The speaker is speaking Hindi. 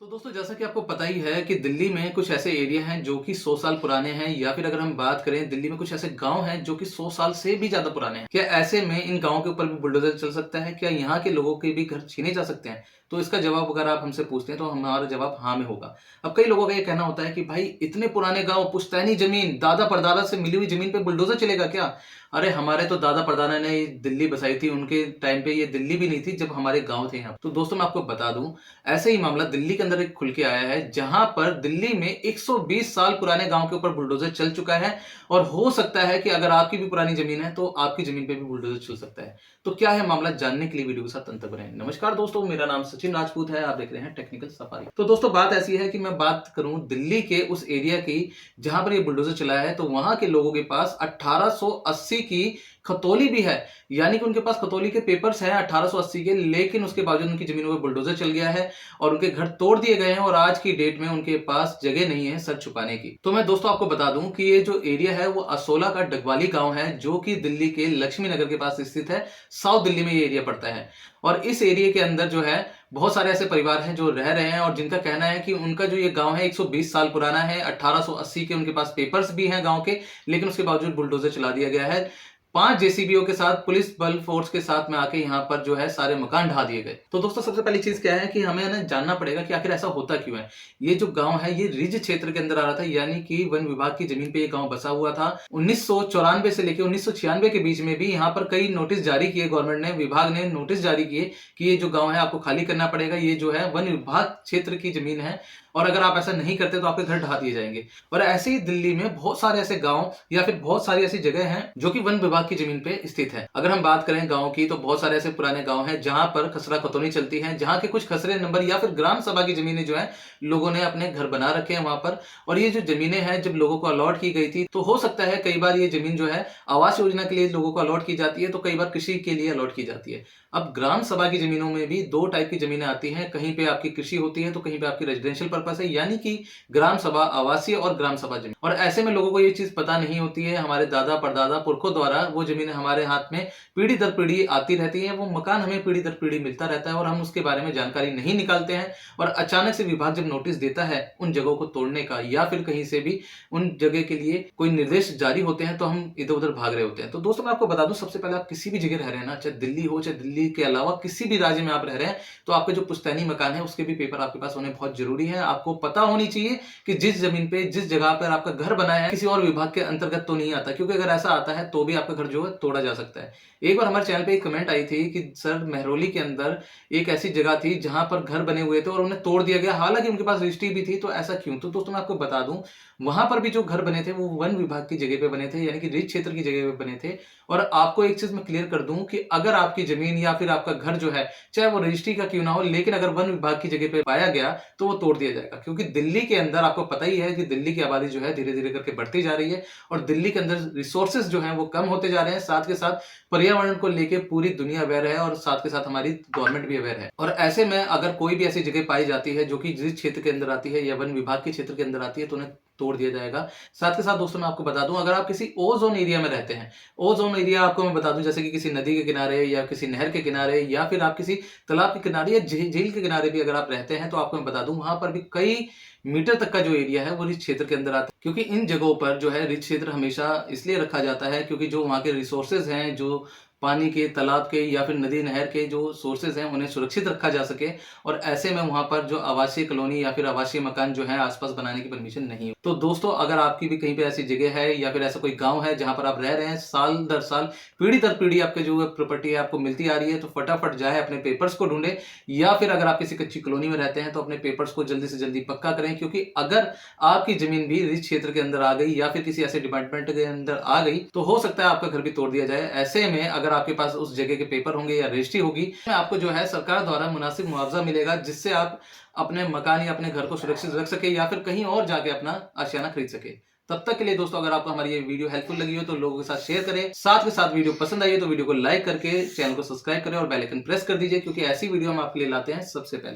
तो दोस्तों जैसा कि आपको पता ही है कि दिल्ली में कुछ ऐसे एरिया हैं जो कि 100 साल पुराने हैं या फिर अगर हम बात करें दिल्ली में कुछ ऐसे गांव हैं जो कि 100 साल से भी ज्यादा पुराने हैं। क्या ऐसे में इन गांवों के ऊपर भी बुलडोजर चल सकता है? क्या यहाँ के लोगों के भी घर छीने जा सकते हैं? तो इसका जवाब अगर आप हमसे पूछते हैं तो हमारा जवाब हाँ में होगा। अब कई लोगों का ये कहना होता है कि भाई इतने पुराने गांव, पुश्तैनी जमीन, दादा परदादा से मिली हुई जमीन पे बुलडोजर चलेगा क्या? अरे हमारे तो दादा परदादा ने ये दिल्ली बसाई थी, उनके टाइम पे ये दिल्ली भी नहीं थी जब हमारे गांव थे यहाँ। तो दोस्तों मैं आपको बता दूं, ऐसे ही मामला दिल्ली के अंदर एक खुल के आया है जहां पर दिल्ली में 120 साल पुराने गांव के ऊपर बुलडोजर चल चुका है। और हो सकता है कि अगर आपकी भी पुरानी जमीन है तो आपकी जमीन पे भी बुलडोजर चल सकता है। तो क्या है मामला, जानने के लिए वीडियो के साथ अंत तक बने। नमस्कार दोस्तों, मेरा नाम सचिन राजपूत है, आप देख रहे हैं टेक्निकल सफारी। तो दोस्तों बात ऐसी है कि मैं बात करूं दिल्ली के उस एरिया की जहां पर ये बुलडोजर चला है, तो वहां के लोगों के पास 1880 की खतौली भी है। यानी कि उनके पास खतौली के पेपर्स हैं 1880 के, लेकिन उसके बावजूद उनकी जमीनों पर बुलडोजर चल गया है और उनके घर तोड़ दिए गए हैं और आज की डेट में उनके पास जगह नहीं है सर छुपाने की। तो मैं दोस्तों आपको बता दूं कि ये जो एरिया है वो असोला का डगवाली गांव है जो कि दिल्ली के लक्ष्मी नगर के पास स्थित है। साउथ दिल्ली में ये एरिया पड़ता है और इस एरिया के अंदर जो है बहुत सारे ऐसे परिवार हैं जो रह रहे हैं और जिनका कहना है कि उनका जो ये गांव है 120 साल पुराना है। 1880 के उनके पास पेपर्स भी हैं गांव के, लेकिन उसके बावजूद बुलडोजर चला दिया गया है। 5 जेसीबीओ के साथ, पुलिस बल फोर्स के साथ में आके यहाँ पर जो है सारे मकान ढा दिए गए। तो दोस्तों सबसे पहली चीज क्या है कि हमें ना जानना पड़ेगा कि आखिर ऐसा होता क्यों है। ये जो गांव है ये रिज क्षेत्र के अंदर आ रहा था, यानी कि वन विभाग की जमीन पे ये गांव बसा हुआ था। 1994 से लेकर 1996 के बीच में भी यहाँ पर कई नोटिस जारी किए गवर्नमेंट ने, विभाग ने नोटिस जारी किए कि ये जो गांव है आपको खाली करना पड़ेगा, ये जो है वन विभाग क्षेत्र की जमीन है और अगर आप ऐसा नहीं करते तो आपके घर ढा दिए जाएंगे। और ऐसे ही दिल्ली में बहुत सारे ऐसे गांव या फिर बहुत सारी ऐसी जगह हैं जो कि वन विभाग की जमीन पे स्थित है। अगर हम बात करें गांव की तो बहुत सारे ऐसे पुराने गांव हैं जहां पर खसरा खतौनी चलती है, जहां के कुछ खसरे नंबर या फिर ग्राम सभा की जमीनें जो है लोगों ने अपने घर बना रखे हैं वहां पर। और ये जो जमीनें हैं जब लोगों को अलॉट की गई थी तो हो सकता है कई बार ये जमीन जो है आवास योजना के लिए लोगों को अलॉट की जाती है, तो कई बार कृषि के लिए अलॉट की जाती है। अब ग्राम सभा की जमीनों में भी दो टाइप की जमीनें आती हैं, कहीं पे आपकी कृषि होती है तो कहीं पे आपकी रेजिडेंशियल पर्पस है, यानी कि ग्राम सभा आवासीय और ग्राम सभा जमीन। और ऐसे में लोगों को ये चीज पता नहीं होती है, हमारे दादा परदादा पुरखों द्वारा वो जमीनें हमारे हाथ में पीढ़ी दर पीढ़ी आती रहती है, वो मकान हमें पीढ़ी दर पीढ़ी मिलता रहता है और हम उसके बारे में जानकारी नहीं निकालते हैं। और अचानक से विभाग जब नोटिस देता है उन जगहों को तोड़ने का या फिर कहीं से भी उन जगह के लिए कोई निर्देश जारी होते हैं तो हम इधर उधर भाग रहे होते हैं। तो दोस्तों मैं आपको बता दूं, सबसे पहले आप किसी भी जगह रह रहे हैं ना, चाहे दिल्ली हो चाहे दिल्ली के अलावा किसी भी राज्य में आप रह रहे हैं, तो आपके जो पुश्तैनी मकान है उसके भी पेपर आपके पास होने बहुत जरूरी है। आपको पता होनी चाहिए कि जिस जमीन पे जिस जगह पर आपका घर बना है किसी और विभाग के अंतर्गत तो नहीं आता, क्योंकि अगर ऐसा आता है तो भी आपका घर जो है तोड़ा जा सकता है। एक बार हमारे चैनल पे एक कमेंट आई थी कि सर महरौली के अंदर एक ऐसी जगह थी जहां पर घर बने हुए थे और उन्हें तोड़ दिया गया, हालांकि उनके पास रजिस्ट्री भी थी, तो ऐसा क्यों? तो दोस्तों मैं आपको बता दूं, वहां पर भी जो घर बने थे वो वन विभाग की जगह पे बने थे, यानी कि रिज क्षेत्र की जगह पे बने थे। और आपको एक चीज मैं क्लियर कर दूं कि अगर आपकी जमीन या फिर आपका घर जो है चाहे वो रजिस्ट्री का क्यों ना हो, लेकिन अगर वन विभाग की जगह पे पाया गया तो वो तोड़ दिया जाएगा। क्योंकि दिल्ली के अंदर आपको पता ही है कि दिल्ली की आबादी जो है धीरे धीरे करके बढ़ती जा रही है और दिल्ली के अंदर रिसोर्सेज जो है वो कम होते जा रहे हैं। साथ के साथ पर्यावरण को लेकर पूरी दुनिया अवेयर है और साथ के साथ हमारी गवर्नमेंट भी अवेयर है। और ऐसे में अगर कोई भी ऐसी जगह पाई जाती है जो कि जिस क्षेत्र के अंदर आती है या वन विभाग के क्षेत्र के अंदर आती है तो उन्हें तोड़ दिया जाएगा। साथ के साथ दोस्तों मैं आपको बता दूं, अगर आप किसी ओ जोन एरिया में रहते हैं, ओ जोन एरिया आपको मैं बता दूं जैसे कि किसी नदी के किनारे या किसी नहर के किनारे या फिर आप किसी तालाब के किनारे या झील के किनारे भी अगर आप रहते हैं, तो आपको मैं बता दूं वहां पर भी कई मीटर तक का जो एरिया है वो रिच क्षेत्र के अंदर आता है। क्योंकि इन जगहों पर जो है रिच क्षेत्र हमेशा इसलिए रखा जाता है क्योंकि जो वहां के रिसोर्सेज हैं, जो पानी के, तालाब के या फिर नदी नहर के जो सोर्सेज हैं उन्हें सुरक्षित रखा जा सके। और ऐसे में वहां पर जो आवासीय कॉलोनी या फिर आवासीय मकान जो है आसपास बनाने की परमिशन नहीं है। तो दोस्तों अगर आपकी भी कहीं पे ऐसी जगह है या फिर ऐसा कोई गांव है जहां पर आप रह रहे हैं, साल दर साल पीढ़ी दर पीढ़ी आपके जो प्रॉपर्टी है आपको मिलती आ रही है, तो फटाफट जाए अपने पेपर्स को ढूंढे। या फिर अगर आप किसी कच्ची कॉलोनी में रहते हैं तो अपने पेपर्स को जल्दी से जल्दी पक्का करें, क्योंकि अगर आपकी जमीन भी रिच क्षेत्र के अंदर आ गई या फिर किसी ऐसे डिपार्टमेंट के अंदर आ गई तो हो सकता है आपका घर भी तोड़ दिया जाए। ऐसे में अगर आपके पास उस जगह के पेपर होंगे या रजिस्ट्री होगी, आपको जो है सरकार द्वारा मुनासिब मुआवजा मिलेगा, जिससे आप अपने मकान या अपने घर को सुरक्षित रख सके या फिर कहीं और जाके अपना आशियाना खरीद सके। तब तक के लिए दोस्तों अगर आपको हमारी ये वीडियो हेल्पफुल लगी हो तो लोगों के साथ शेयर करें। साथ के साथ वीडियो पसंद आई हो तो वीडियो को लाइक करके चैनल को सब्सक्राइब करें और बेल आइकन प्रेस कर दीजिए, क्योंकि ऐसी वीडियो हम आपके लिए लाते हैं सबसे पहले।